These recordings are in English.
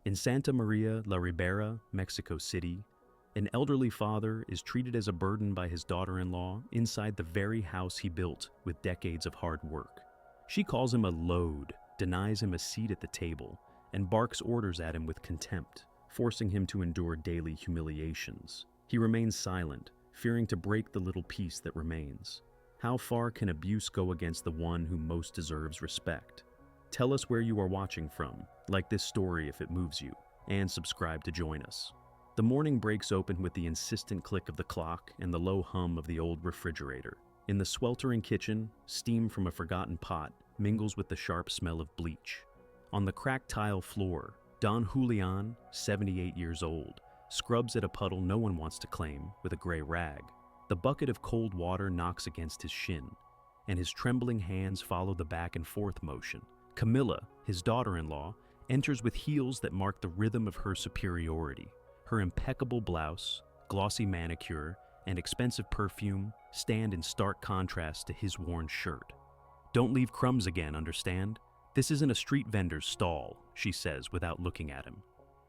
In Santa Maria la Ribera, Mexico City, an elderly father is treated as a burden by his daughter-in-law inside the very house he built with decades of hard work. She calls him a load, denies him a seat at the table, and barks orders at him with contempt, forcing him to endure daily humiliations. He remains silent, fearing to break the little piece that remains. How far can abuse go against the one who most deserves respect? Tell us where you are watching from, like this story if it moves you, and subscribe to join us. The morning breaks open with the insistent click of the clock and the low hum of the old refrigerator. In the sweltering kitchen, steam from a forgotten pot mingles with the sharp smell of bleach. On the cracked tile floor, Don Julian, 78 years old, scrubs at a puddle no one wants to claim with a gray rag. The bucket of cold water knocks against his shin, and his trembling hands follow the back and forth motion. Camilla, his daughter-in-law, enters with heels that mark the rhythm of her superiority. Her impeccable blouse, glossy manicure, and expensive perfume stand in stark contrast to his worn shirt. "Don't leave crumbs again, understand? This isn't a street vendor's stall," she says without looking at him.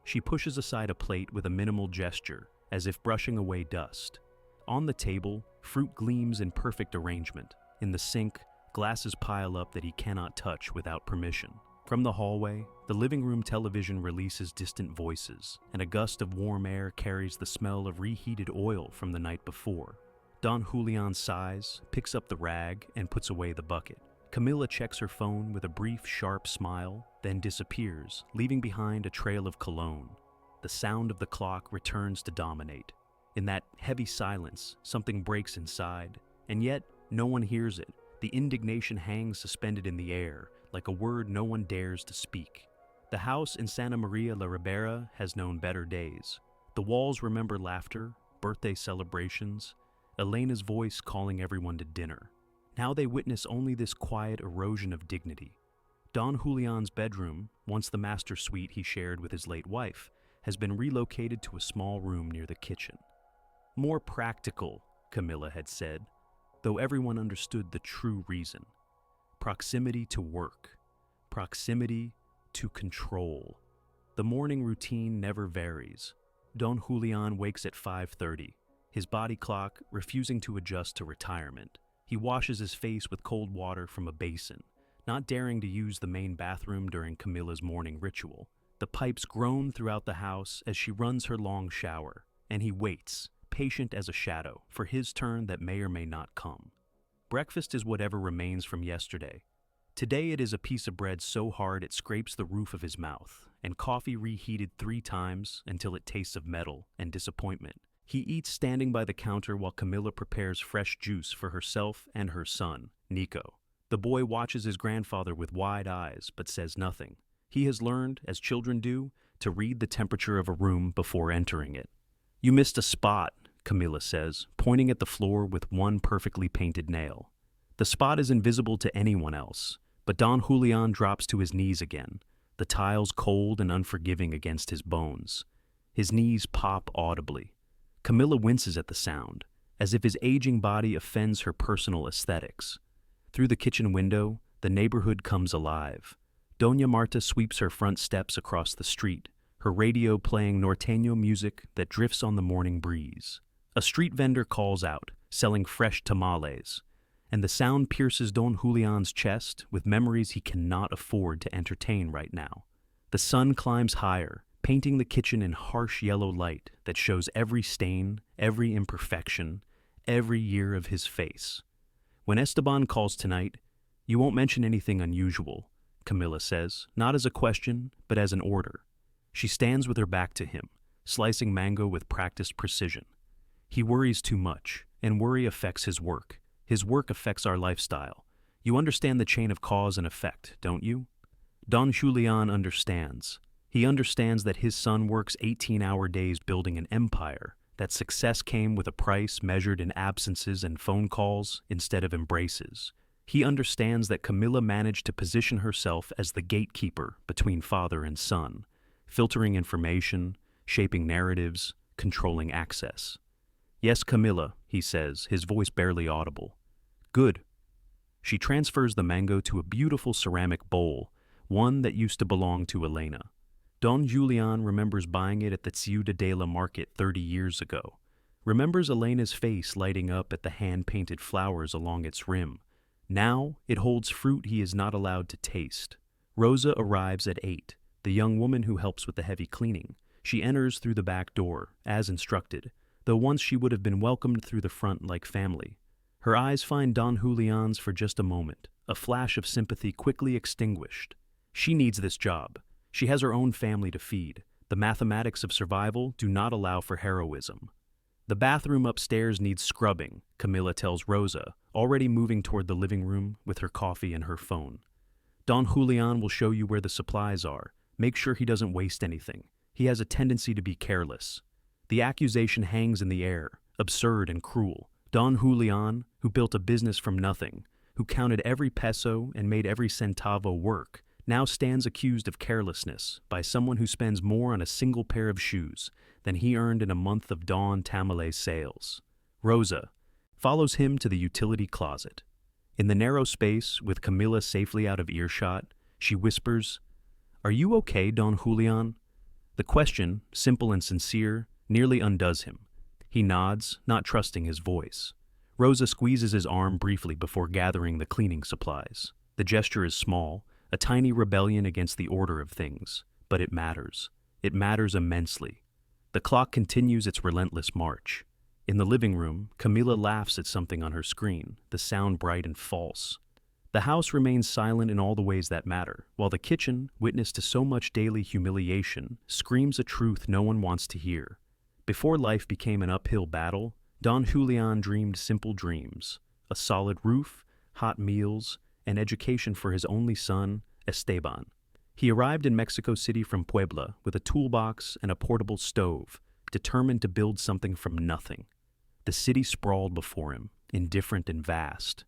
She pushes aside a plate with a minimal gesture, as if brushing away dust. On the table, fruit gleams in perfect arrangement. In the sink, glasses pile up that he cannot touch without permission. From the hallway, the living room television releases distant voices, and a gust of warm air carries the smell of reheated oil from the night before. Don Julian sighs, picks up the rag, and puts away the bucket. Camilla checks her phone with a brief, sharp smile, then disappears, leaving behind a trail of cologne. The sound of the clock returns to dominate. In that heavy silence, something breaks inside, and yet no one hears it. The indignation hangs suspended in the air, like a word no one dares to speak. The house in Santa Maria la Ribera has known better days. The walls remember laughter, birthday celebrations, Elena's voice calling everyone to dinner. Now they witness only this quiet erosion of dignity. Don Julian's bedroom, once the master suite he shared with his late wife, has been relocated to a small room near the kitchen. More practical, Camilla had said, though everyone understood the true reason. Proximity to work. Proximity to control. The morning routine never varies. Don Julian wakes at 5:30, his body clock refusing to adjust to retirement. He washes his face with cold water from a basin, not daring to use the main bathroom during Camilla's morning ritual. The pipes groan throughout the house as she runs her long shower, and he waits, patient as a shadow, for his turn that may or may not come. Breakfast is whatever remains from yesterday. Today it is a piece of bread so hard it scrapes the roof of his mouth, and coffee reheated 3 times until it tastes of metal and disappointment. He eats standing by the counter while Camilla prepares fresh juice for herself and her son, Nico. The boy watches his grandfather with wide eyes but says nothing. He has learned, as children do, to read the temperature of a room before entering it. "You missed a spot," Camilla says, pointing at the floor with one perfectly painted nail. The spot is invisible to anyone else, but Don Julian drops to his knees again, the tiles cold and unforgiving against his bones. His knees pop audibly. Camilla winces at the sound, as if his aging body offends her personal aesthetics. Through the kitchen window, the neighborhood comes alive. Doña Marta sweeps her front steps across the street, her radio playing norteño music that drifts on the morning breeze. A street vendor calls out, selling fresh tamales, and the sound pierces Don Julian's chest with memories he cannot afford to entertain right now. The sun climbs higher, painting the kitchen in harsh yellow light that shows every stain, every imperfection, every year of his face. When Esteban calls tonight, "You won't mention anything unusual," Camilla says, not as a question, but as an order. She stands with her back to him, slicing mango with practiced precision. He worries too much, and worry affects his work. His work affects our lifestyle. You understand the chain of cause and effect, don't you? Don Julian understands. He understands that his son works 18-hour days building an empire, that success came with a price measured in absences and phone calls instead of embraces. He understands that Camilla managed to position herself as the gatekeeper between father and son, filtering information, shaping narratives, controlling access. "Yes, Camilla," he says, his voice barely audible. "Good." She transfers the mango to a beautiful ceramic bowl, one that used to belong to Elena. Don Julian remembers buying it at the Ciudad de la Market 30 years ago. Remembers Elena's face lighting up at the hand-painted flowers along its rim. Now, it holds fruit he is not allowed to taste. Rosa arrives at 8, the young woman who helps with the heavy cleaning. She enters through the back door, as instructed, though once she would have been welcomed through the front like family. Her eyes find Don Julian's for just a moment, a flash of sympathy quickly extinguished. She needs this job. She has her own family to feed. The mathematics of survival do not allow for heroism. The bathroom upstairs needs scrubbing, Camilla tells Rosa, already moving toward the living room with her coffee and her phone. Don Julian will show you where the supplies are. Make sure he doesn't waste anything. He has a tendency to be careless. The accusation hangs in the air, absurd and cruel. Don Julian, who built a business from nothing, who counted every peso and made every centavo work, now stands accused of carelessness by someone who spends more on a single pair of shoes than he earned in a month of Don Tamale sales. Rosa follows him to the utility closet. In the narrow space, with Camilla safely out of earshot, she whispers, "Are you okay, Don Julian?" The question, simple and sincere, nearly undoes him. He nods, not trusting his voice. Rosa squeezes his arm briefly before gathering the cleaning supplies. The gesture is small, a tiny rebellion against the order of things, but it matters. It matters immensely. The clock continues its relentless march. In the living room, Camilla laughs at something on her screen, the sound bright and false. The house remains silent in all the ways that matter, while the kitchen, witness to so much daily humiliation, screams a truth no one wants to hear. Before life became an uphill battle, Don Julian dreamed simple dreams: a solid roof, hot meals, and education for his only son, Esteban. He arrived in Mexico City from Puebla with a toolbox and a portable stove, determined to build something from nothing. The city sprawled before him, indifferent and vast.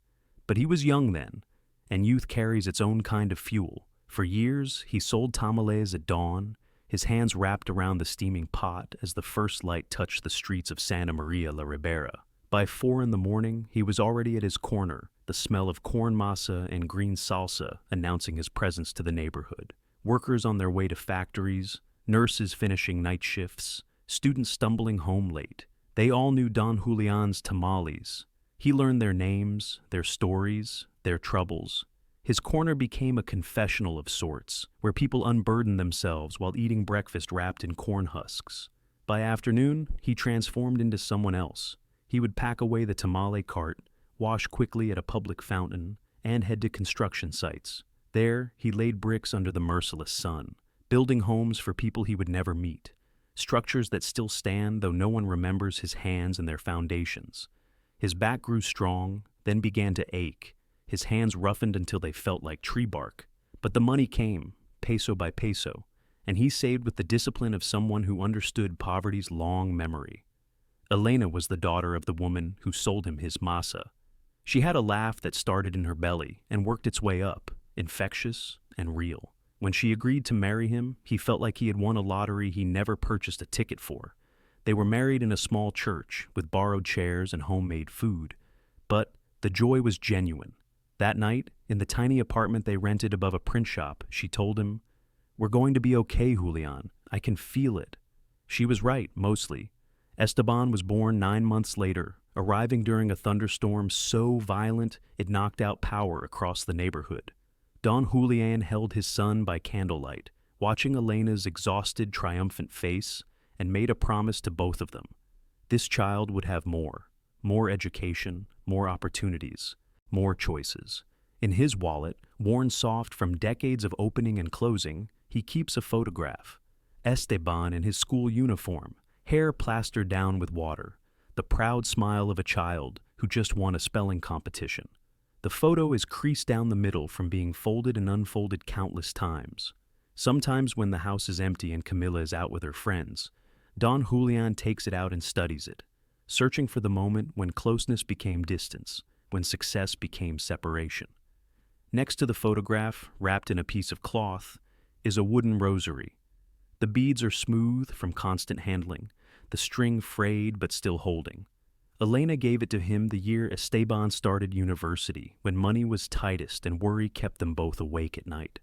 But he was young then, and youth carries its own kind of fuel. For years, he sold tamales at dawn, his hands wrapped around the steaming pot as the first light touched the streets of Santa Maria la Ribera. By 4 in the morning, he was already at his corner, the smell of corn masa and green salsa announcing his presence to the neighborhood. Workers on their way to factories, nurses finishing night shifts, students stumbling home late. They all knew Don Julian's tamales. He learned their names, their stories, their troubles. His corner became a confessional of sorts, where people unburdened themselves while eating breakfast wrapped in corn husks. By afternoon, he transformed into someone else. He would pack away the tamale cart, wash quickly at a public fountain, and head to construction sites. There, he laid bricks under the merciless sun, building homes for people he would never meet, structures that still stand though no one remembers his hands and their foundations. His back grew strong, then began to ache, his hands roughened until they felt like tree bark. But the money came, peso by peso, and he saved with the discipline of someone who understood poverty's long memory. Elena was the daughter of the woman who sold him his masa. She had a laugh that started in her belly and worked its way up, infectious and real. When she agreed to marry him, he felt like he had won a lottery he never purchased a ticket for. They were married in a small church with borrowed chairs and homemade food. But the joy was genuine. That night, in the tiny apartment they rented above a print shop, she told him, "We're going to be okay, Julian. I can feel it." She was right, mostly. Esteban was born 9 months later, arriving during a thunderstorm so violent it knocked out power across the neighborhood. Don Julian held his son by candlelight, watching Elena's exhausted, triumphant face, and made a promise to both of them. This child would have more education, more opportunities, more choices. In his wallet, worn soft from decades of opening and closing, he keeps a photograph. Esteban in his school uniform, hair plastered down with water, the proud smile of a child who just won a spelling competition. The photo is creased down the middle from being folded and unfolded countless times. Sometimes when the house is empty and Camilla is out with her friends, Don Julian takes it out and studies it, searching for the moment when closeness became distance, when success became separation. Next to the photograph, wrapped in a piece of cloth, is a wooden rosary. The beads are smooth from constant handling, the string frayed but still holding. Elena gave it to him the year Esteban started university, when money was tightest and worry kept them both awake at night.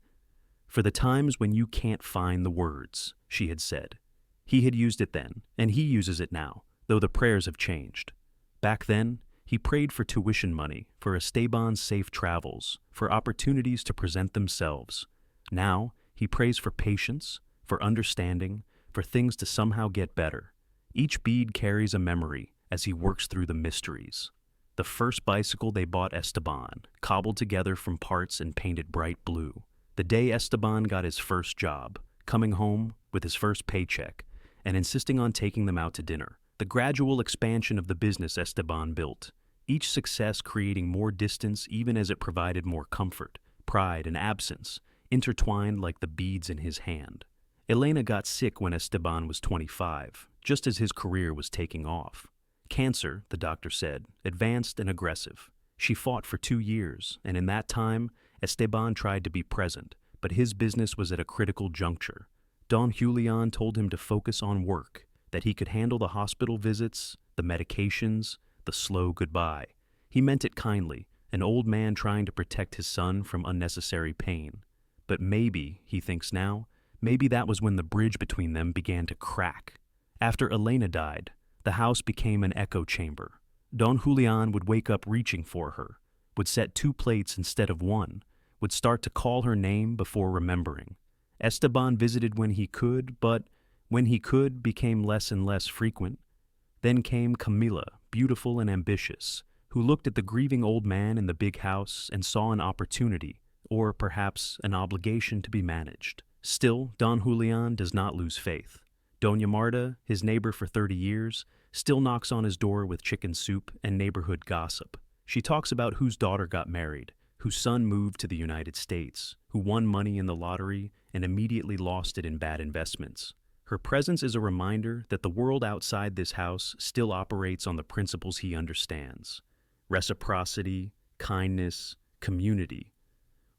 "For the times when you can't find the words," she had said. He had used it then, and he uses it now, though the prayers have changed. Back then, he prayed for tuition money, for Esteban's safe travels, for opportunities to present themselves. Now, he prays for patience, for understanding, for things to somehow get better. Each bead carries a memory as he works through the mysteries. The first bicycle they bought Esteban, cobbled together from parts and painted bright blue. The day Esteban got his first job, coming home with his first paycheck, and insisting on taking them out to dinner. The gradual expansion of the business Esteban built, each success creating more distance even as it provided more comfort, pride, and absence, intertwined like the beads in his hand. Elena got sick when Esteban was 25, just as his career was taking off. Cancer, the doctor said, advanced and aggressive. She fought for 2 years, and in that time, Esteban tried to be present, but his business was at a critical juncture. Don Julian told him to focus on work, that he could handle the hospital visits, the medications, the slow goodbye. He meant it kindly, an old man trying to protect his son from unnecessary pain. But maybe, he thinks now, maybe that was when the bridge between them began to crack. After Elena died, the house became an echo chamber. Don Julian would wake up reaching for her, would set 2 plates instead of 1, would start to call her name before remembering. Esteban visited when he could, but when he could became less and less frequent. Then came Camila, beautiful and ambitious, who looked at the grieving old man in the big house and saw an opportunity, or perhaps an obligation to be managed. Still, Don Julian does not lose faith. Doña Marta, his neighbor for 30 years, still knocks on his door with chicken soup and neighborhood gossip. She talks about whose daughter got married, whose son moved to the United States, who won money in the lottery and immediately lost it in bad investments. Her presence is a reminder that the world outside this house still operates on the principles he understands: reciprocity, kindness, community.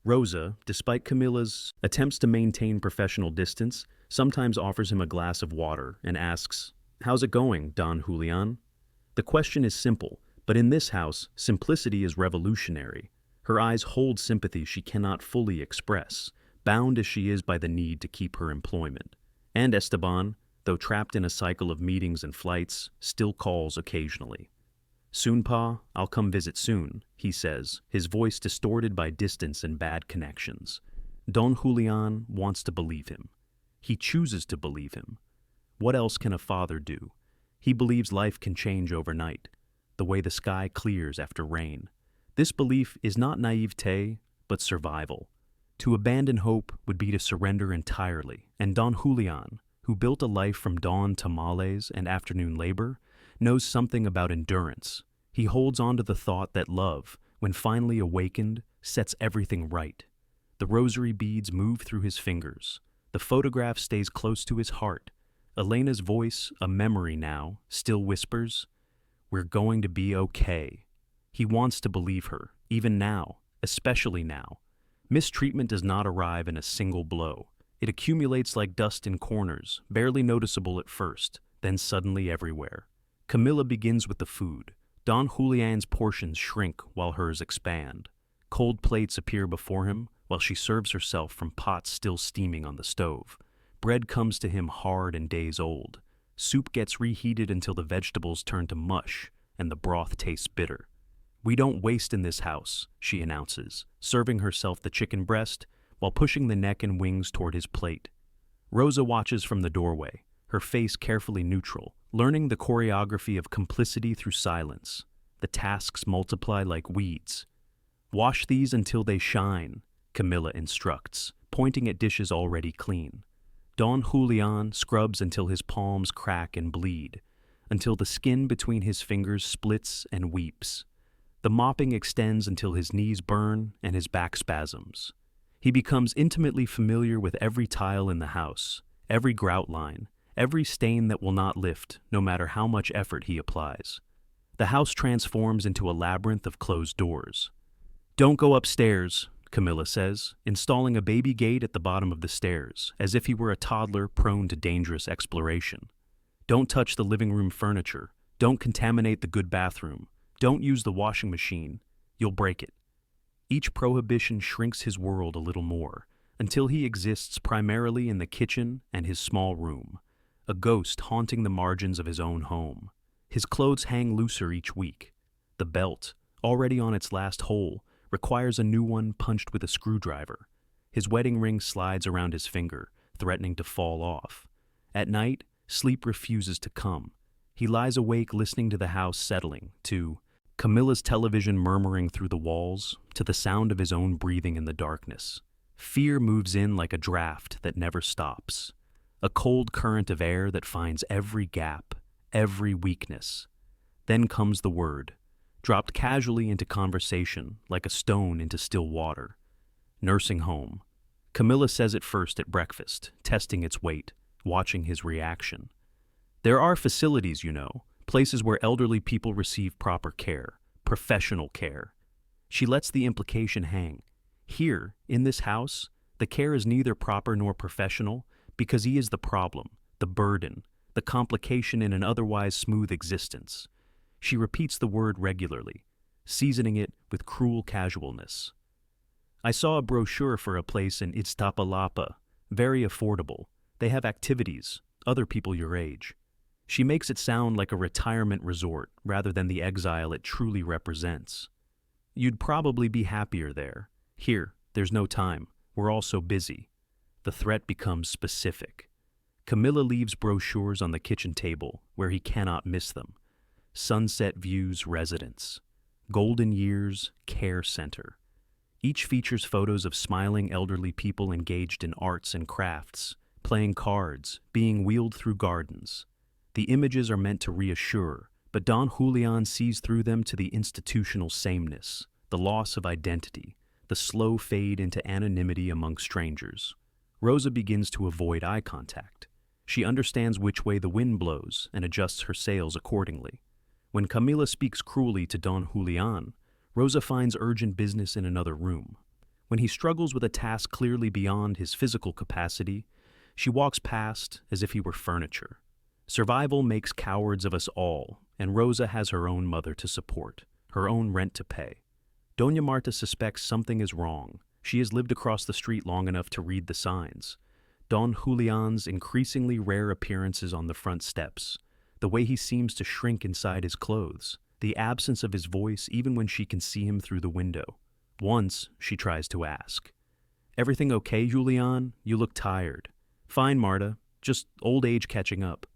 Rosa, despite Camila's attempts to maintain professional distance, sometimes offers him a glass of water and asks, "How's it going, Don Julian?" The question is simple, but in this house, simplicity is revolutionary. Her eyes hold sympathy she cannot fully express, bound as she is by the need to keep her employment. And Esteban, though trapped in a cycle of meetings and flights, still calls occasionally. "Soon, Pa, I'll come visit soon," he says, his voice distorted by distance and bad connections. Don Julian wants to believe him. He chooses to believe him. What else can a father do? He believes life can change overnight, the way the sky clears after rain. This belief is not naivete, but survival. To abandon hope would be to surrender entirely, and Don Julian, who built a life from dawn tamales and afternoon labor, knows something about endurance. He holds on to the thought that love, when finally awakened, sets everything right. The rosary beads move through his fingers. The photograph stays close to his heart. Elena's voice, a memory now, still whispers, "We're going to be okay." He wants to believe her, even now, especially now. Mistreatment does not arrive in a single blow. It accumulates like dust in corners, barely noticeable at first, then suddenly everywhere. Camila begins with the food. Don Julian's portions shrink while hers expand. Cold plates appear before him while she serves herself from pots still steaming on the stove. Bread comes to him hard and days old. Soup gets reheated until the vegetables turn to mush and the broth tastes bitter. "We don't waste in this house," she announces, serving herself the chicken breast while pushing the neck and wings toward his plate. Rosa watches from the doorway, her face carefully neutral, learning the choreography of complicity through silence. The tasks multiply like weeds. "Wash these until they shine," Camila instructs, pointing at dishes already clean. Don Julian scrubs until his palms crack and bleed, until the skin between his fingers splits and weeps. The mopping extends until his knees burn and his back spasms. He becomes intimately familiar with every tile in the house, every grout line, every stain that will not lift, no matter how much effort he applies. The house transforms into a labyrinth of closed doors. "Don't go upstairs," Camila says, installing a baby gate at the bottom of the stairs, as if he were a toddler prone to dangerous exploration. "Don't touch the living room furniture. Don't contaminate the good bathroom. Don't use the washing machine. You'll break it." Each prohibition shrinks his world a little more, until he exists primarily in the kitchen and his small room, a ghost haunting the margins of his own home. His clothes hang looser each week. The belt, already on its last hole, requires a new one punched with a screwdriver. His wedding ring slides around his finger, threatening to fall off. At night, sleep refuses to come. He lies awake listening to the house settling, to Camilla's television murmuring through the walls, to the sound of his own breathing in the darkness. Fear moves in like a draft that never stops, a cold current of air that finds every gap, every weakness. Then comes the word, dropped casually into conversation like a stone into still water. Nursing home. Camilla says it first at breakfast, testing its weight, watching his reaction. There are facilities, you know, places where elderly people receive proper care, professional care. She lets the implication hang. Here, in this house, the care is neither proper nor professional because he is the problem, the burden, the complication in an otherwise smooth existence. She repeats the word regularly, seasoning it with cruel casualness. I saw a brochure for a place in Iztapalapa, very affordable. They have activities, other people your age. She makes it sound like a retirement resort rather than the exile it truly represents. You'd probably be happier there. Here, there's no time. We're all so busy. The threat becomes specific. Camilla leaves brochures on the kitchen table where he cannot miss them. Sunset Views Residence. Golden Years Care Center. Each features photos of smiling elderly people engaged in arts and crafts, playing cards, being wheeled through gardens. The images are meant to reassure, but Don Julian sees through them to the institutional sameness, the loss of identity, the slow fade into anonymity among strangers. Rosa begins to avoid eye contact. She understands which way the wind blows and adjusts her sails accordingly. When Camila speaks cruelly to Don Julian, Rosa finds urgent business in another room. When he struggles with a task clearly beyond his physical capacity, she walks past as if he were furniture. Survival makes cowards of us all, and Rosa has her own mother to support, her own rent to pay. Doña Marta suspects something is wrong. She has lived across the street long enough to read the signs. Don Julian's increasingly rare appearances on the front steps, the way he seems to shrink inside his clothes, the absence of his voice even when she can see him through the window. Once, she tries to ask, "Everything okay, Julian? You look tired." "Fine, Marta. Just old age catching up."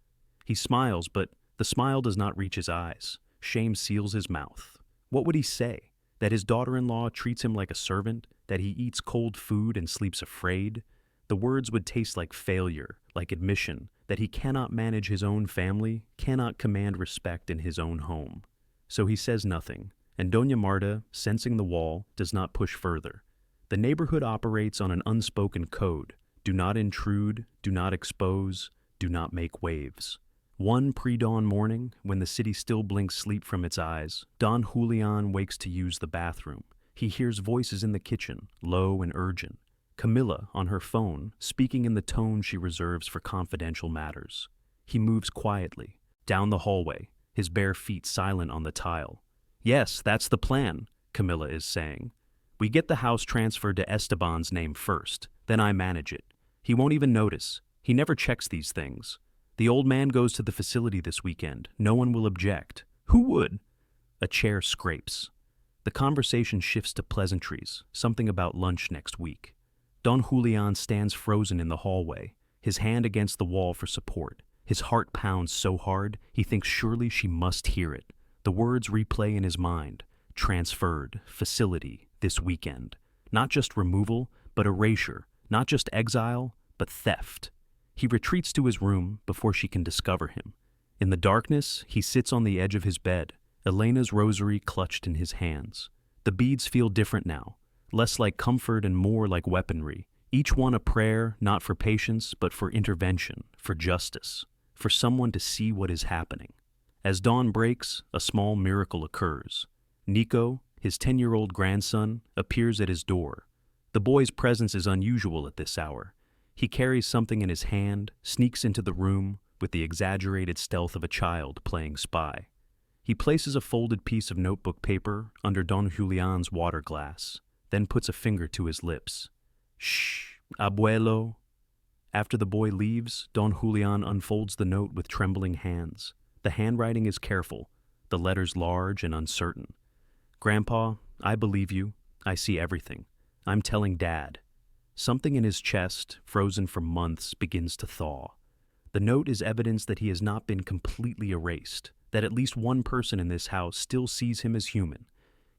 He smiles, but the smile does not reach his eyes. Shame seals his mouth. What would he say? That his daughter-in-law treats him like a servant? That he eats cold food and sleeps afraid? The words would taste like failure, like admission, that he cannot manage his own family, cannot command respect in his own home. So he says nothing, and Doña Marta, sensing the wall, does not push further. The neighborhood operates on an unspoken code. Do not intrude, do not expose, do not make waves. One pre-dawn morning, when the city still blinks sleep from its eyes, Don Julian wakes to use the bathroom. He hears voices in the kitchen, low and urgent. Camilla, on her phone, speaking in the tone she reserves for confidential matters. He moves quietly, down the hallway, his bare feet silent on the tile. "Yes, that's the plan," Camilla is saying. "We get the house transferred to Esteban's name first, then I manage it. He won't even notice. He never checks these things. The old man goes to the facility this weekend. No one will object." "Who would?" A chair scrapes. The conversation shifts to pleasantries, something about lunch next week. Don Julian stands frozen in the hallway, his hand against the wall for support. His heart pounds so hard, he thinks surely she must hear it. The words replay in his mind. Transferred, facility, this weekend. Not just removal, but erasure. Not just exile, but theft. He retreats to his room before she can discover him. In the darkness, he sits on the edge of his bed, Elena's rosary clutched in his hands. The beads feel different now, less like comfort and more like weaponry. Each one a prayer, not for patience, but for intervention, for justice, for someone to see what is happening. As dawn breaks, a small miracle occurs. Nico, his 10-year-old grandson, appears at his door. The boy's presence is unusual at this hour. He carries something in his hand, sneaks into the room with the exaggerated stealth of a child playing spy. He places a folded piece of notebook paper under Don Julian's water glass, then puts a finger to his lips. "Shh, Abuelo. After the boy leaves, Don Julian unfolds the note with trembling hands. The handwriting is careful, the letters large and uncertain. Grandpa, I believe you. I see everything. I'm telling Dad. Something in his chest, frozen for months, begins to thaw. The note is evidence that he has not been completely erased, that at least one person in this house still sees him as human.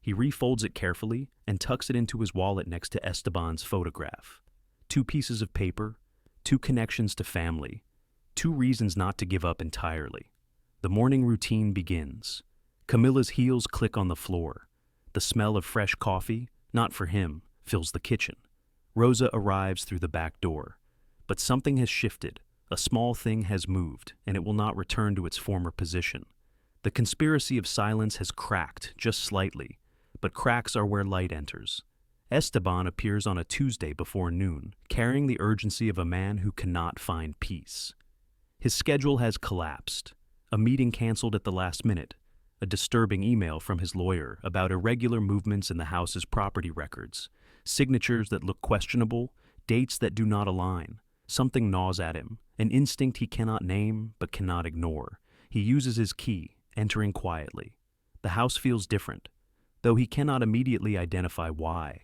He refolds it carefully and tucks it into his wallet next to Esteban's photograph. 2 pieces of paper, 2 connections to family, 2 reasons not to give up entirely. The morning routine begins. Camilla's heels click on the floor. The smell of fresh coffee, not for him, fills the kitchen. Rosa arrives through the back door. But something has shifted. A small thing has moved, and it will not return to its former position. The conspiracy of silence has cracked, just slightly, but cracks are where light enters. Esteban appears on a Tuesday before noon, carrying the urgency of a man who cannot find peace. His schedule has collapsed. A meeting canceled at the last minute. A disturbing email from his lawyer about irregular movements in the house's property records. Signatures that look questionable, dates that do not align. Something gnaws at him, an instinct he cannot name but cannot ignore. He uses his key, entering quietly. The house feels different, though he cannot immediately identify why.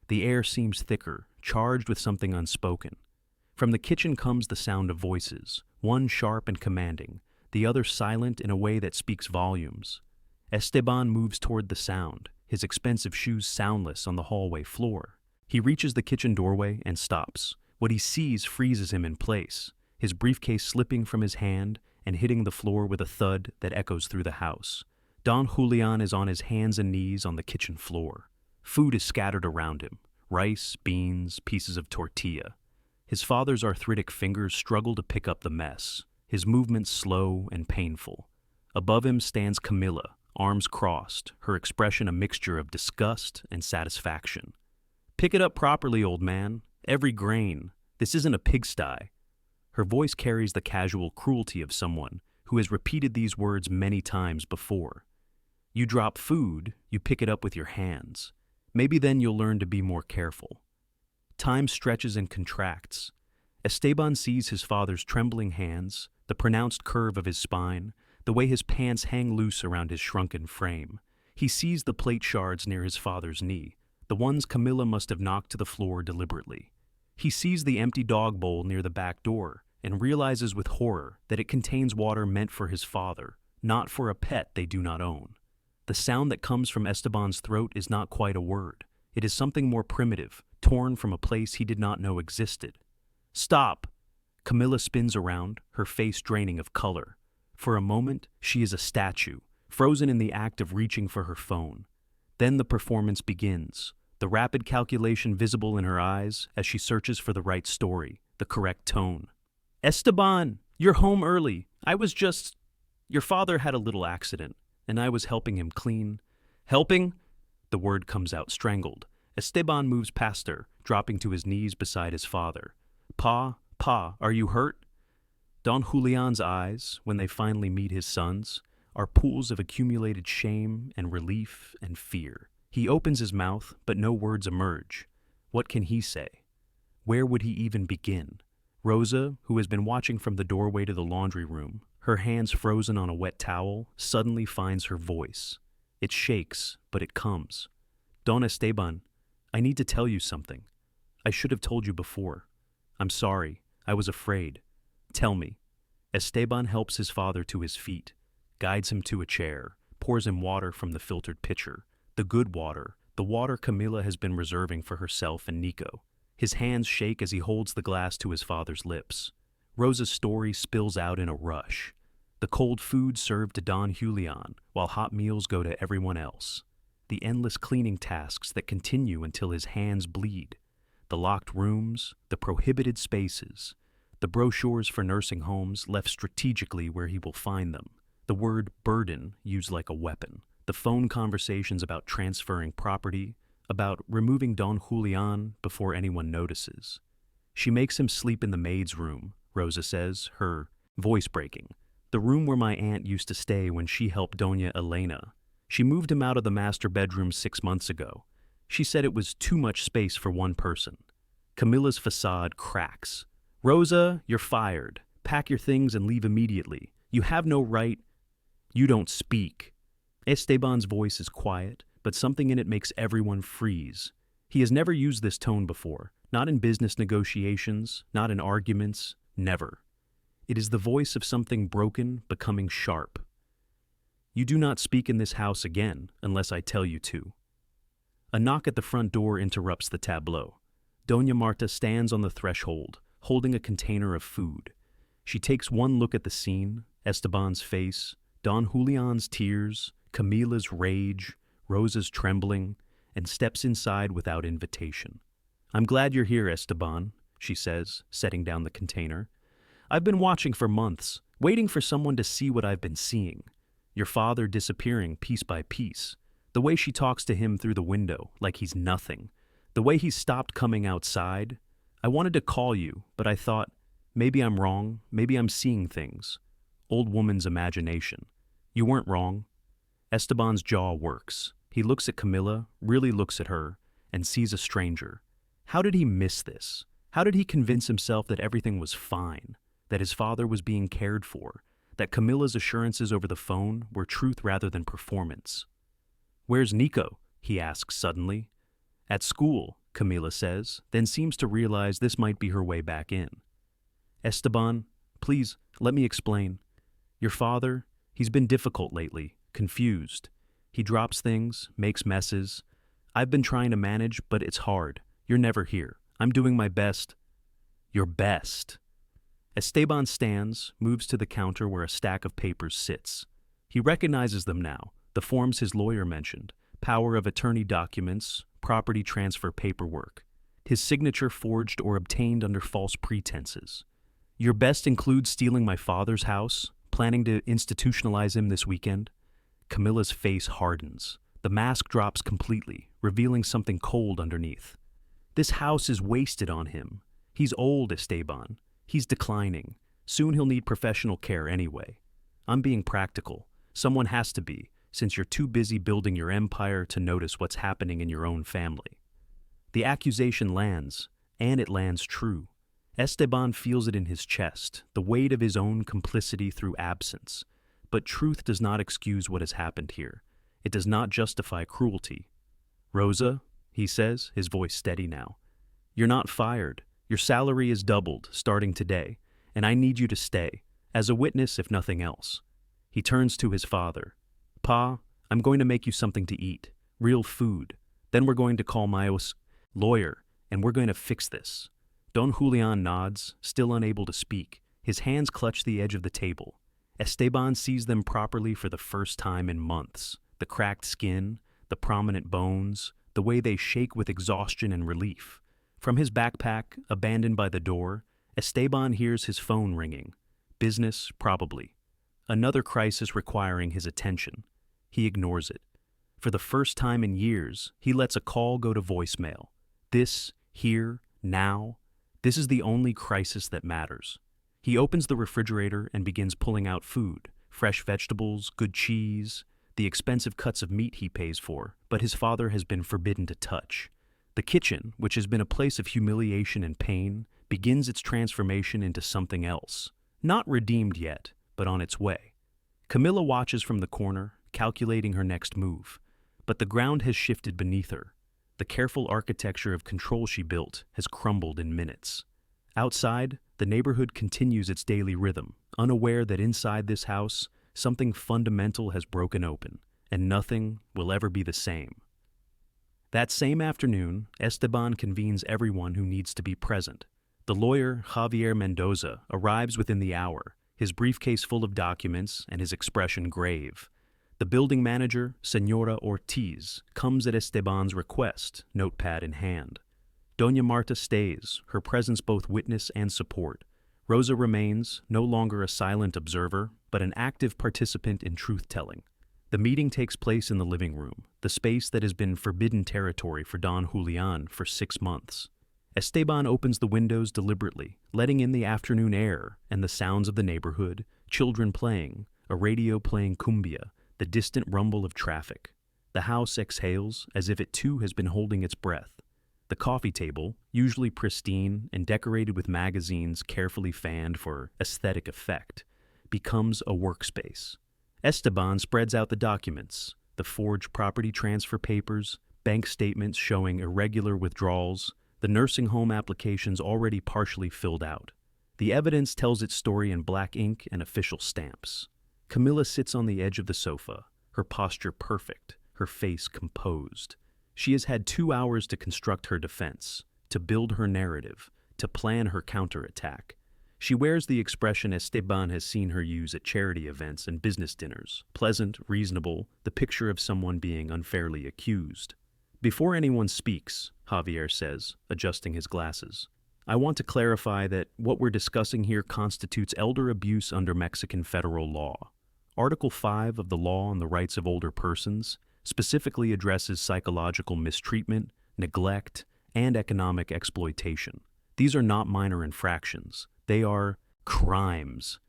The air seems thicker, charged with something unspoken. From the kitchen comes the sound of voices, one sharp and commanding, the other silent in a way that speaks volumes. Esteban moves toward the sound, his expensive shoes soundless on the hallway floor. He reaches the kitchen doorway and stops. What he sees freezes him in place, his briefcase slipping from his hand and hitting the floor with a thud that echoes through the house. Don Julian is on his hands and knees on the kitchen floor. Food is scattered around him, rice, beans, pieces of tortilla. His father's arthritic fingers struggle to pick up the mess, his movements slow and painful. Above him stands Camilla, arms crossed, her expression a mixture of disgust and satisfaction. "Pick it up properly, old man. Every grain. This isn't a pigsty." Her voice carries the casual cruelty of someone who has repeated these words many times before. You drop food, you pick it up with your hands. Maybe then you'll learn to be more careful. Time stretches and contracts. Esteban sees his father's trembling hands, the pronounced curve of his spine, the way his pants hang loose around his shrunken frame. He sees the plate shards near his father's knee, the ones Camilla must have knocked to the floor deliberately. He sees the empty dog bowl near the back door and realizes with horror that it contains water meant for his father, not for a pet they do not own. The sound that comes from Esteban's throat is not quite a word. It is something more primitive, torn from a place he did not know existed. "Stop!" Camilla spins around, her face draining of color. For a moment, she is a statue, frozen in the act of reaching for her phone. Then the performance begins, the rapid calculation visible in her eyes as she searches for the right story, the correct tone. "Esteban, you're home early. Your father had a little accident, and I was helping him clean." "Helping?" The word comes out strangled. Esteban moves past her, dropping to his knees beside his father. Pa, are you hurt?" Don Julian's eyes, when they finally meet his son's, are pools of accumulated shame and relief and fear. He opens his mouth, but no words emerge. What can he say? Where would he even begin? Rosa, who has been watching from the doorway to the laundry room, her hands frozen on a wet towel, suddenly finds her voice. It shakes, but it comes. "Don Esteban, I need to tell you something. I should have told you before. I'm sorry. I was afraid. Tell me." Esteban helps his father to his feet, guides him to a chair, pours him water from the filtered pitcher, the good water, the water Camilla has been reserving for herself and Nico. His hands shake as he holds the glass to his father's lips. Rosa's story spills out in a rush. The cold food served to Don Julian, while hot meals go to everyone else. The endless cleaning tasks that continue until his hands bleed. The locked rooms, the prohibited spaces, the brochures for nursing homes left strategically where he will find them. The word burden used like a weapon. The phone conversations about transferring property, about removing Don Julian before anyone notices. "She makes him sleep in the maid's room," Rosa says, her voice breaking. "The room where my aunt used to stay when she helped Doña Elena. She moved him out of the master bedroom 6 months ago. She said it was too much space for one person. Camilla's facade cracks. Rosa, you're fired. Pack your things and leave immediately. You have no right. You don't speak. Esteban's voice is quiet, but something in it makes everyone freeze. He has never used this tone before, not in business negotiations, not in arguments, never. It is the voice of something broken becoming sharp. You do not speak in this house again unless I tell you to. A knock at the front door interrupts the tableau. Doña Marta stands on the threshold, holding a container of food. She takes one look at the scene, Esteban's face, Don Julian's tears, Camila's rage, Rosa's trembling, and steps inside without invitation. I'm glad you're here, Esteban, she says, setting down the container. I've been watching for months, waiting for someone to see what I've been seeing. Your father disappearing piece by piece. The way she talks to him through the window, like he's nothing. The way he's stopped coming outside. I wanted to call you, but I thought, maybe I'm wrong, maybe I'm seeing things. Old woman's imagination. You weren't wrong. Esteban's jaw works. He looks at Camilla, really looks at her, and sees a stranger. How did he miss this? How did he convince himself that everything was fine, that his father was being cared for, that Camilla's assurances over the phone were truth rather than performance? Where's Nico? He asks suddenly. At school, Camilla says, then seems to realize this might be her way back in. Esteban, please, let me explain. Your father, he's been difficult lately, confused. He drops things, makes messes. I've been trying to manage, but it's hard. You're never here. I'm doing my best. Your best. Esteban stands, moves to the counter where a stack of papers sits. He recognizes them now, the forms his lawyer mentioned, power of attorney documents, property transfer paperwork, his signature forged or obtained under false pretenses. Your best includes stealing my father's house, planning to institutionalize him this weekend. Camilla's face hardens. The mask drops completely, revealing something cold underneath. This house is wasted on him. He's old, Esteban. He's declining. Soon he'll need professional care anyway. I'm being practical. Someone has to be, since you're too busy building your empire to notice what's happening in your own family. The accusation lands, and it lands true. Esteban feels it in his chest, the weight of his own complicity through absence. But truth does not excuse what has happened here. It does not justify cruelty. Rosa, he says, his voice steady now. You're not fired. Your salary is doubled, starting today, and I need you to stay, as a witness if nothing else. He turns to his father. Pa, I'm going to make you something to eat, real food. Then we're going to call my lawyer, and we're going to fix this. Don Julian nods, still unable to speak. His hands clutch the edge of the table. Esteban sees them properly for the first time in months. The cracked skin, the prominent bones, the way they shake with exhaustion and relief. From his backpack, abandoned by the door, Esteban hears his phone ringing. Business, probably. Another crisis requiring his attention. He ignores it. For the first time in years, he lets a call go to voicemail. This, here, now, this is the only crisis that matters. He opens the refrigerator and begins pulling out food, fresh vegetables, good cheese, the expensive cuts of meat he pays for, but his father has been forbidden to touch. The kitchen, which has been a place of humiliation and pain, begins its transformation into something else. Not redeemed yet, but on its way. Camilla watches from the corner, calculating her next move. But the ground has shifted beneath her. The careful architecture of control she built has crumbled in minutes. Outside, the neighborhood continues its daily rhythm, unaware that inside this house, something fundamental has broken open, and nothing will ever be the same. That same afternoon, Esteban convenes everyone who needs to be present. The lawyer, Javier Mendoza, arrives within the hour, his briefcase full of documents and his expression grave. The building manager, Senora Ortiz, comes at Esteban's request, notepad in hand. Doña Marta stays, her presence both witness and support. Rosa remains, no longer a silent observer, but an active participant in truth-telling. The meeting takes place in the living room, the space that has been forbidden territory for Don Julian for 6 months. Esteban opens the windows deliberately, letting in the afternoon air and the sounds of the neighborhood, children playing, a radio playing cumbia, the distant rumble of traffic. The house exhales as if it too has been holding its breath. The coffee table, usually pristine and decorated with magazines carefully fanned for aesthetic effect, becomes a workspace. Esteban spreads out the documents, the forged property transfer papers, bank statements showing irregular withdrawals, the nursing home applications already partially filled out. The evidence tells its story in black ink and official stamps. Camilla sits on the edge of the sofa, her posture perfect, her face composed. She has had 2 hours to construct her defense, to build her narrative, to plan her counterattack. She wears the expression Esteban has seen her use at charity events and business dinners, pleasant, reasonable, the picture of someone being unfairly accused. Before anyone speaks, Javier says, adjusting his glasses, I want to clarify that what we're discussing here constitutes elder abuse under Mexican federal law. Article 5 of the Law on the Rights of Older Persons specifically addresses psychological mistreatment, neglect, and economic exploitation. These are not minor infractions. They are crimes.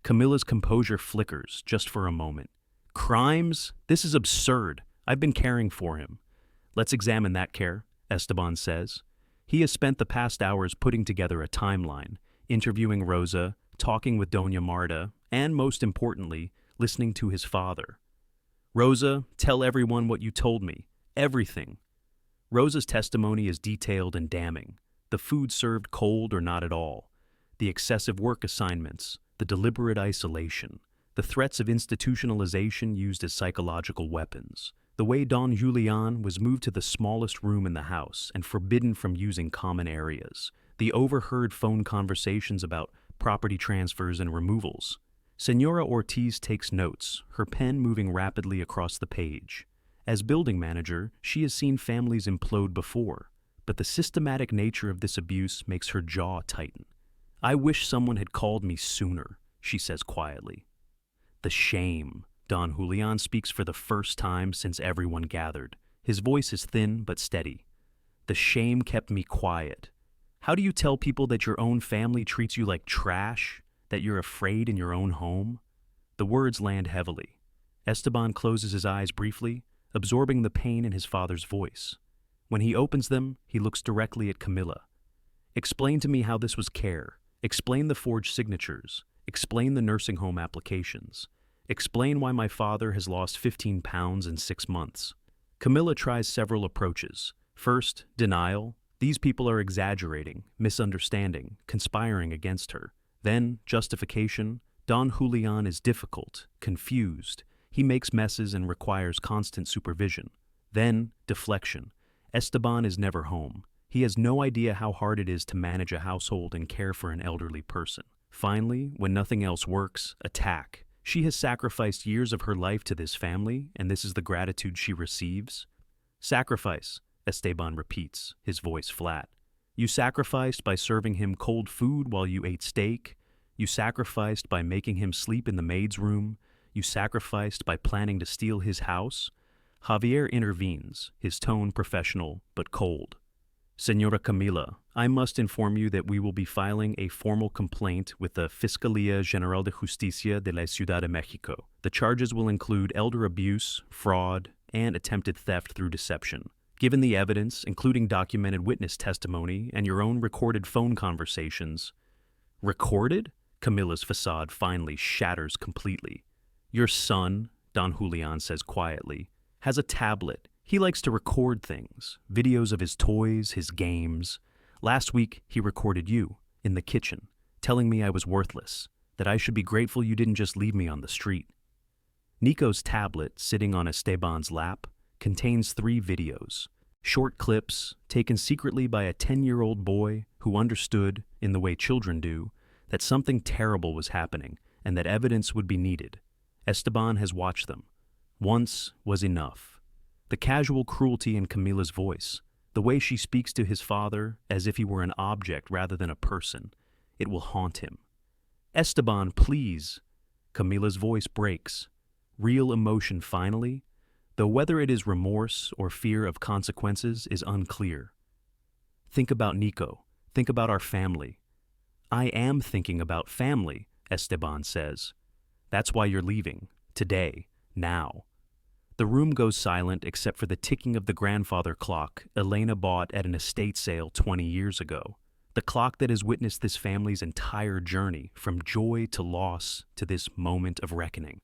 Camilla's composure flickers just for a moment. Crimes? This is absurd. I've been caring for him. Let's examine that care, Esteban says. He has spent the past hours putting together a timeline, interviewing Rosa, talking with Doña Marta, and most importantly, listening to his father. Rosa, tell everyone what you told me. Everything. Rosa's testimony is detailed and damning. The food served cold or not at all. The excessive work assignments, the deliberate isolation, the threats of institutionalization used as psychological weapons, the way Don Julian was moved to the smallest room in the house and forbidden from using common areas, the overheard phone conversations about property transfers and removals. Senora Ortiz takes notes, her pen moving rapidly across the page. As building manager, she has seen families implode before, but the systematic nature of this abuse makes her jaw tighten. I wish someone had called me sooner, she says quietly. The shame. Don Julian speaks for the first time since everyone gathered. His voice is thin but steady. The shame kept me quiet. How do you tell people that your own family treats you like trash? That you're afraid in your own home? The words land heavily. Esteban closes his eyes briefly, absorbing the pain in his father's voice. When he opens them, he looks directly at Camilla. Explain to me how this was care. Explain the forged signatures. Explain the nursing home applications. Explain why my father has lost 15 pounds in 6 months. Camilla tries several approaches. First, denial. These people are exaggerating, misunderstanding, conspiring against her. Then, justification. Don Julian is difficult, confused. He makes messes and requires constant supervision. Then, deflection. Esteban is never home. He has no idea how hard it is to manage a household and care for an elderly person. Finally, when nothing else works, attack. She has sacrificed years of her life to this family, and this is the gratitude she receives. Sacrifice, Esteban repeats, his voice flat. You sacrificed by serving him cold food while you ate steak. You sacrificed by making him sleep in the maid's room. You sacrificed by planning to steal his house. Javier intervenes, his tone professional but cold. Señora Camila, I must inform you that we will be filing a formal complaint with the Fiscalía General de Justicia de la Ciudad de Mexico. The charges will include elder abuse, fraud, and attempted theft through deception. Given the evidence, including documented witness testimony and your own recorded phone conversations. Recorded? Camilla's facade finally shatters completely. Your son, Don Julian says quietly, has a tablet. He likes to record things, videos of his toys, his games. Last week, he recorded you, in the kitchen, telling me I was worthless, that I should be grateful you didn't just leave me on the street. Nico's tablet, sitting on Esteban's lap, contains 3 videos, short clips taken secretly by a 10-year-old boy who understood, in the way children do, that something terrible was happening and that evidence would be needed. Esteban has watched them. Once was enough. The casual cruelty in Camilla's voice, the way she speaks to his father as if he were an object rather than a person, it will haunt him. Esteban, please. Camilla's voice breaks. Real emotion finally, though whether it is remorse or fear of consequences is unclear. Think about Nico. Think about our family. I am thinking about family, Esteban says. That's why you're leaving. Today. Now. The room goes silent except for the ticking of the grandfather clock Elena bought at an estate sale 20 years ago. The clock that has witnessed this family's entire journey, from joy to loss to this moment of reckoning.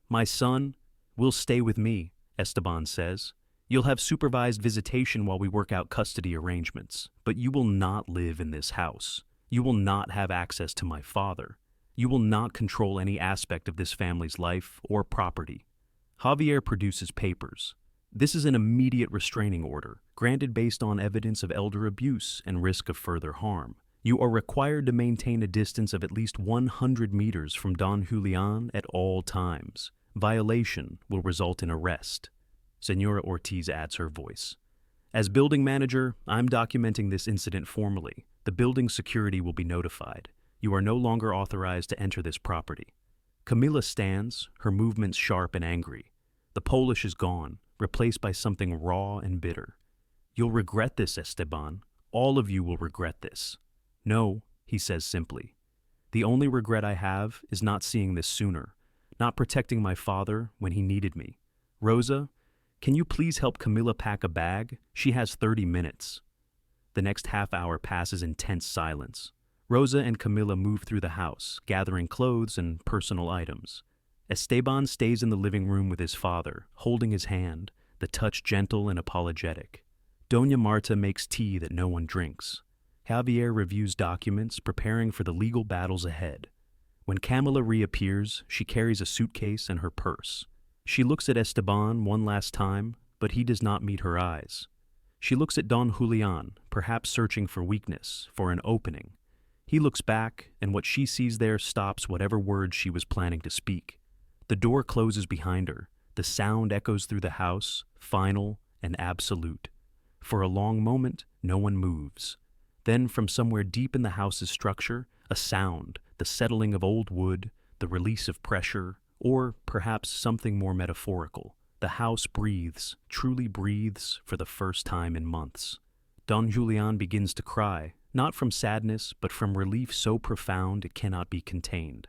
"My son will stay with me," Esteban says. "You'll have supervised visitation while we work out custody arrangements, but you will not live in this house. You will not have access to my father. You will not control any aspect of this family's life or property." Javier produces papers. This is an immediate restraining order, granted based on evidence of elder abuse and risk of further harm. You are required to maintain a distance of at least 100 meters from Don Julián at all times. Violation will result in arrest. Senora Ortiz adds her voice. "As building manager, I'm documenting this incident formally. The building security will be notified. You are no longer authorized to enter this property." Camila stands, her movements sharp and angry. The Polish is gone, replaced by something raw and bitter. "You'll regret this, Esteban. All of you will regret this." "No," he says simply. "The only regret I have is not seeing this sooner, not protecting my father when he needed me. Rosa, can you please help Camila pack a bag? She has 30 minutes. The next half hour passes in tense silence. Rosa and Camila move through the house, gathering clothes and personal items. Esteban stays in the living room with his father, holding his hand, the touch gentle and apologetic. Doña Marta makes tea that no one drinks. Javier reviews documents, preparing for the legal battles ahead. When Camila reappears, she carries a suitcase and her purse. She looks at Esteban one last time, but he does not meet her eyes. She looks at Don Julián, perhaps searching for weakness, for an opening. He looks back, and what she sees there stops whatever words she was planning to speak. The door closes behind her. The sound echoes through the house, final and absolute. For a long moment, no one moves. Then, from somewhere deep in the house's structure, a sound, the settling of old wood, the release of pressure, or perhaps something more metaphorical. The house breathes, truly breathes, for the first time in months. Don Julián begins to cry, not from sadness, but from relief so profound it cannot be contained.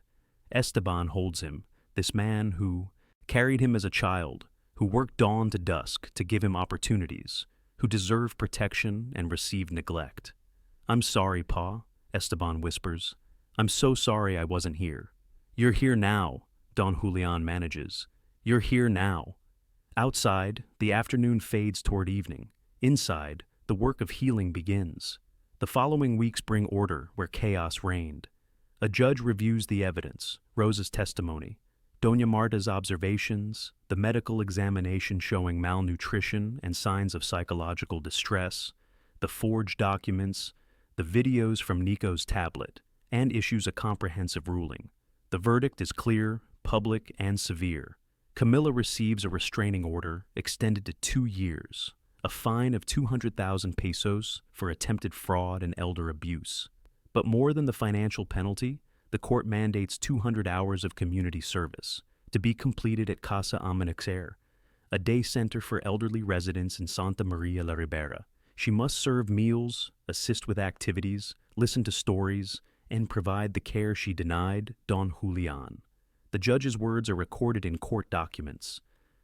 Esteban holds him, this man who carried him as a child, who worked dawn to dusk to give him opportunities, who deserved protection and received neglect. "I'm sorry, Pa," Esteban whispers. "I'm so sorry I wasn't here." "You're here now," Don Julián manages. "You're here now." Outside, the afternoon fades toward evening. Inside, the work of healing begins. The following weeks bring order where chaos reigned. A judge reviews the evidence, Rosa's testimony, Doña Marta's observations, the medical examination showing malnutrition and signs of psychological distress, the forged documents, the videos from Nico's tablet, and issues a comprehensive ruling. The verdict is clear, public, and severe. Camila receives a restraining order extended to 2 years, a fine of 200,000 pesos for attempted fraud and elder abuse. But more than the financial penalty, the court mandates 200 hours of community service to be completed at Casa Amanecer, a day center for elderly residents in Santa Maria la Ribera. She must serve meals, assist with activities, listen to stories, and provide the care she denied Don Julián. The judge's words are recorded in court documents.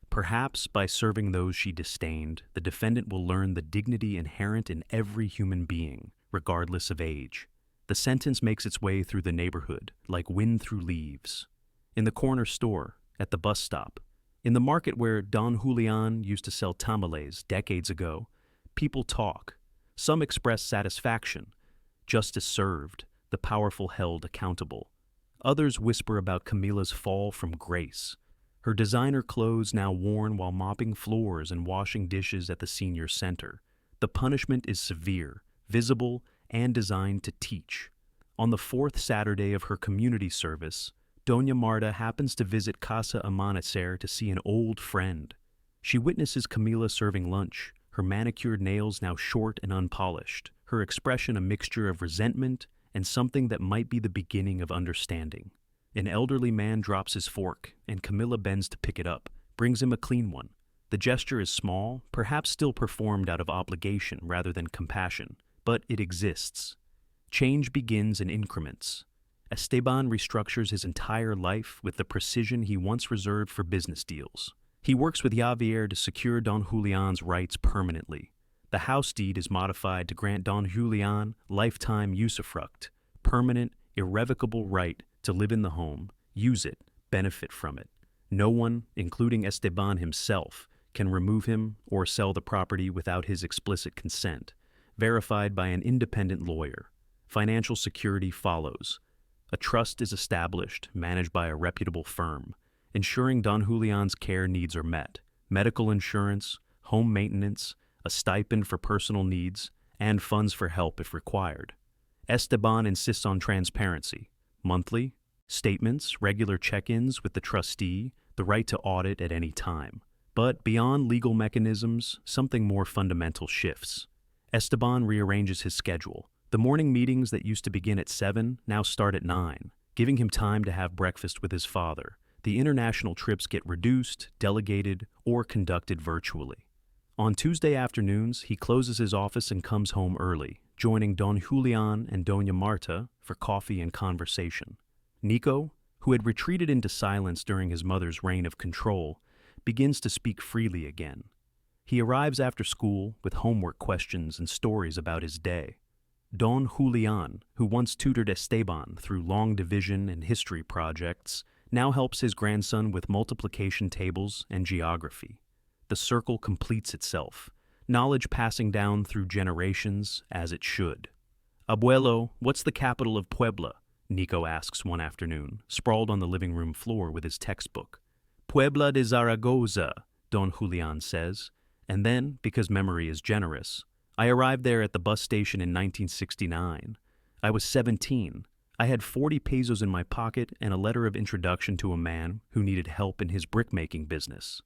Perhaps by serving those she disdained, the defendant will learn the dignity inherent in every human being, regardless of age. The sentence makes its way through the neighborhood, like wind through leaves. In the corner store, at the bus stop, in the market where Don Julián used to sell tamales decades ago, people talk. Some express satisfaction. Justice served, the powerful held accountable. Others whisper about Camila's fall from grace, her designer clothes now worn while mopping floors and washing dishes at the senior center. The punishment is severe, visible, and designed to teach. On the 4th Saturday of her community service, Doña Marta happens to visit Casa Amanecer to see an old friend. She witnesses Camila serving lunch, her manicured nails now short and unpolished, her expression a mixture of resentment and something that might be the beginning of understanding. An elderly man drops his fork, and Camila bends to pick it up, brings him a clean one. The gesture is small, perhaps still performed out of obligation rather than compassion, but it exists. Change begins in increments. Esteban restructures his entire life with the precision he once reserved for business deals. He works with Javier to secure Don Julian's rights permanently. The house deed is modified to grant Don Julian lifetime usufruct, permanent, irrevocable right to live in the home, use it, benefit from it. No one, including Esteban himself, can remove him or sell the property without his explicit consent, verified by an independent lawyer. Financial security follows. A trust is established, managed by a reputable firm, ensuring Don Julian's care needs are met: medical insurance, home maintenance, a stipend for personal needs, and funds for help if required. Esteban insists on transparency: monthly statements, regular check-ins with the trustee, the right to audit at any time. But beyond legal mechanisms, something more fundamental shifts. Esteban rearranges his schedule. The morning meetings that used to begin at 7 now start at 9, giving him time to have breakfast with his father. The international trips get reduced, delegated, or conducted virtually. On Tuesday afternoons, he closes his office and comes home early, joining Don Julian and Doña Marta for coffee and conversation. Nico, who had retreated into silence during his mother's reign of control, begins to speak freely again. He arrives after school with homework questions and stories about his day. Don Julian, who once tutored Esteban through long division and history projects, now helps his grandson with multiplication tables and geography. The circle completes itself, knowledge passing down through generations as it should. "Abuelo, what's the capital of Puebla?" Nico asks one afternoon, sprawled on the living room floor with his textbook. "Puebla de Zaragoza," Don Julian says, and then, because memory is generous, "I arrived there at the bus station in 1969. I was 17. I had 40 pesos in my pocket and a letter of introduction to a man who needed help in his brickmaking business."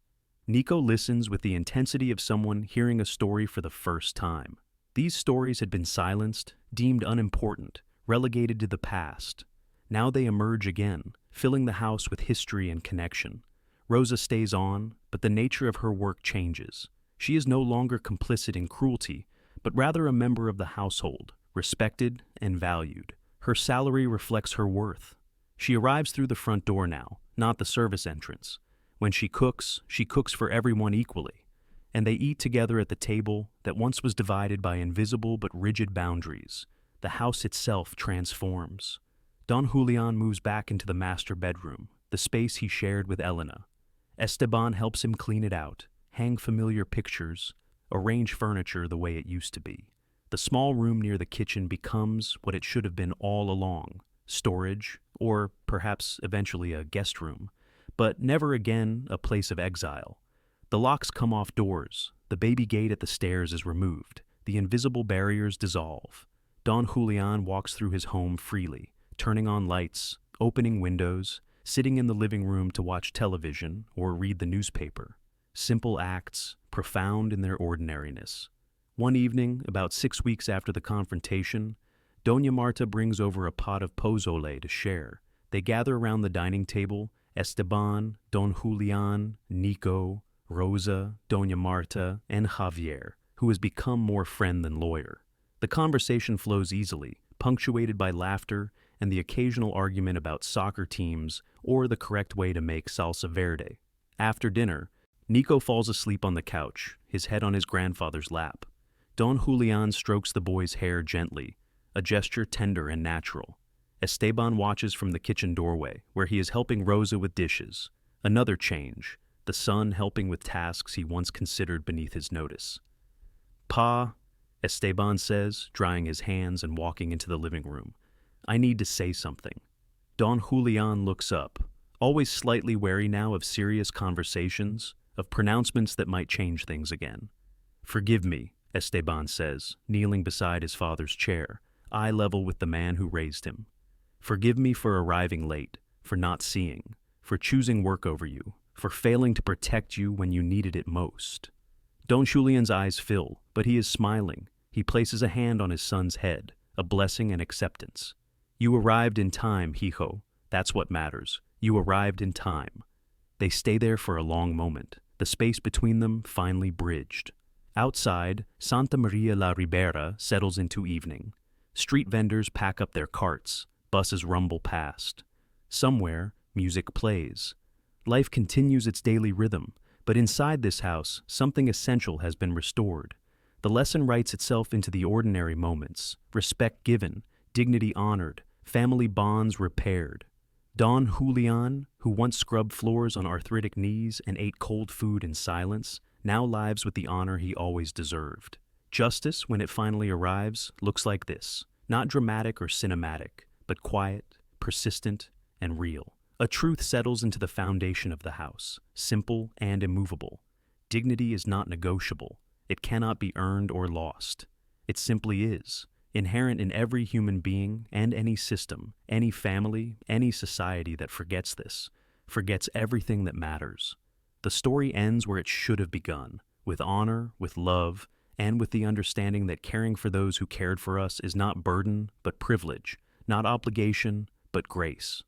Nico listens with the intensity of someone hearing a story for the first time. These stories had been silenced, deemed unimportant, relegated to the past. Now they emerge again, filling the house with history and connection. Rosa stays on, but the nature of her work changes. She is no longer complicit in cruelty, but rather a member of the household, respected and valued. Her salary reflects her worth. She arrives through the front door now, not the service entrance. When she cooks for everyone equally, and they eat together at the table that once was divided by invisible but rigid boundaries. The house itself transforms. Don Julian moves back into the master bedroom, the space he shared with Elena. Esteban helps him clean it out, hang familiar pictures, arrange furniture the way it used to be. The small room near the kitchen becomes what it should have been all along: storage, or perhaps eventually a guest room, but never again a place of exile. The locks come off doors, the baby gate at the stairs is removed, the invisible barriers dissolve. Don Julian walks through his home freely, turning on lights, opening windows, sitting in the living room to watch television or read the newspaper. Simple acts, profound in their ordinariness. One evening, about 6 weeks after the confrontation, Doña Marta brings over a pot of pozole to share. They gather around the dining table: Esteban, Don Julian, Nico, Rosa, Doña Marta, and Javier, who has become more friend than lawyer. The conversation flows easily, punctuated by laughter and the occasional argument about soccer teams or the correct way to make salsa verde. After dinner, Nico falls asleep on the couch, his head on his grandfather's lap. Don Julian strokes the boy's hair gently, a gesture tender and natural. Esteban watches from the kitchen doorway, where he is helping Rosa with dishes. Another change, the son helping with tasks he once considered beneath his notice. "Pa," Esteban says, drying his hands and walking into the living room, "I need to say something." Don Julian looks up, always slightly wary now of serious conversations, of pronouncements that might change things again. "Forgive me," Esteban says, kneeling beside his father's chair, eye level with the man who raised him. "Forgive me for arriving late, for not seeing, for choosing work over you, for failing to protect you when you needed it most." Don Julian's eyes fill, but he is smiling. He places a hand on his son's head, a blessing and acceptance. "You arrived in time, hijo. That's what matters. You arrived in time." They stay there for a long moment, the space between them finally bridged. Outside, Santa Maria la Ribera settles into evening. Street vendors pack up their carts, buses rumble past. Somewhere, music plays. Life continues its daily rhythm, But inside this house, something essential has been restored. The lesson writes itself into the ordinary moments: respect given, dignity honored, family bonds repaired. Don Julian, who once scrubbed floors on arthritic knees and ate cold food in silence, now lives with the honor he always deserved. Justice, when it finally arrives, looks like this: not dramatic or cinematic, but quiet, persistent, and real. A truth settles into the foundation of the house, simple and immovable. Dignity is not negotiable. It cannot be earned or lost. It simply is, inherent in every human being and any system, any family, any society that forgets this, forgets everything that matters. The story ends where it should have begun, with honor, with love, and with the understanding that caring for those who cared for us is not burden, but privilege, not obligation, but grace.